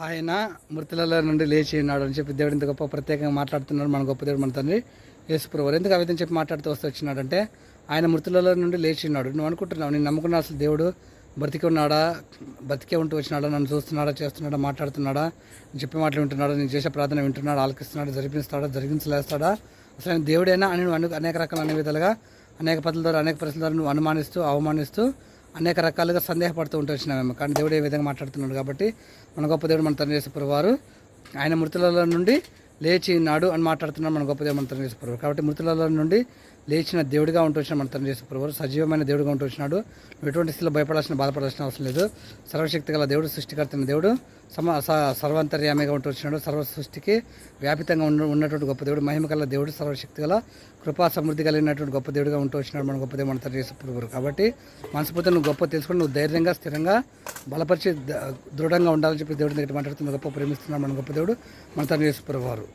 ఆయన మృతులలో నుండి లేచి ఉన్నాడు అని చెప్పి దేవుడు ఇంత గొప్ప ప్రత్యేకంగా మాట్లాడుతున్నాడు. మన గొప్ప దేవుడు మన తండ్రి యేసుప్రభువు. ఎందుకు ఆ విధంగా చెప్పి మాట్లాడుతూ వస్తూ వచ్చినాడంటే ఆయన మృతులలో నుండి లేచి ఉన్నాడు. నువ్వు అనుకుంటున్నావు, నేను నమ్ముకున్న అసలు దేవుడు బ్రతికి ఉన్నాడా, బతికే ఉంటూ వచ్చినాడా, నన్ను చూస్తున్నాడా, చేస్తున్నాడా, మాట్లాడుతున్నాడా, నేను చెప్పే మాటలు వింటున్నాడా, నేను చేసే ప్రార్థన వింటున్నాడా, ఆలకిస్తున్నాడా, జరిపిస్తాడా, జరిగించలేస్తాడా, అసలు ఆయన దేవుడైనా అని నువ్వు అనేక రకాల అనే విధాలుగా అనేక పద్ధతుల ద్వారా అనేక పరిస్థితుల ద్వారా నువ్వు అనుమానిస్తూ అవమానిస్తూ అనేక రకాలుగా సందేహపడుతూ ఉంటూ వచ్చినామేమో. కానీ దేవుడు ఏ విధంగా మాట్లాడుతున్నాడు కాబట్టి మన గొప్ప దేవుడు మన తండ్రి యేసుప్రభువు వారు ఆయన మృతులలో నుండి లేచి ఉన్నాడు అని మాట్లాడుతున్నాడు. మన గొప్ప దేవుడు మన తండ్రి యేసుప్రభువు కాబట్టి మృతులలో నుండి లేచిన దేవుడిగా ఉంటూ వచ్చిన మన తండ్రి యేసుప్రభువు వారు సజీవమైన దేవుడిగా ఉంటూ వచ్చినాడు. నువ్వు ఎటువంటి స్థితిలో భయపడాల్సిన బాధపడాల్సిన అవసరం లేదు. సర్వశక్తి గల దేవుడు, సృష్టికర్తన దేవుడు, సర్వాంతర్యామిగా ఉంటూ వచ్చినాడు. సర్వ సృష్టికి వ్యాపితంగా ఉన్నటువంటి గొప్ప దేవుడు, మహిమ గల దేవుడు, సర్వశక్తి గల కృపా సమృద్ధి కలిగినటువంటి గొప్ప దేవుడిగా ఉంటూ వచ్చినాడు మన గొప్ప దేవుడు మన తండ్రి యేసుప్రభువు. కాబట్టి మనస్ఫూర్తిగా నువ్వు గొప్ప తెలుసుకుని నువ్వు ధైర్యంగా స్థిరంగా బలపరిచి దృఢంగా ఉండాలని చెప్పి దేవుడి దగ్గర మాట్లాడుతున్న గొప్ప ప్రేమిస్తున్నాడు మన గొప్ప దేవుడు మన తండ్రి యేసుప్రభువు వారు.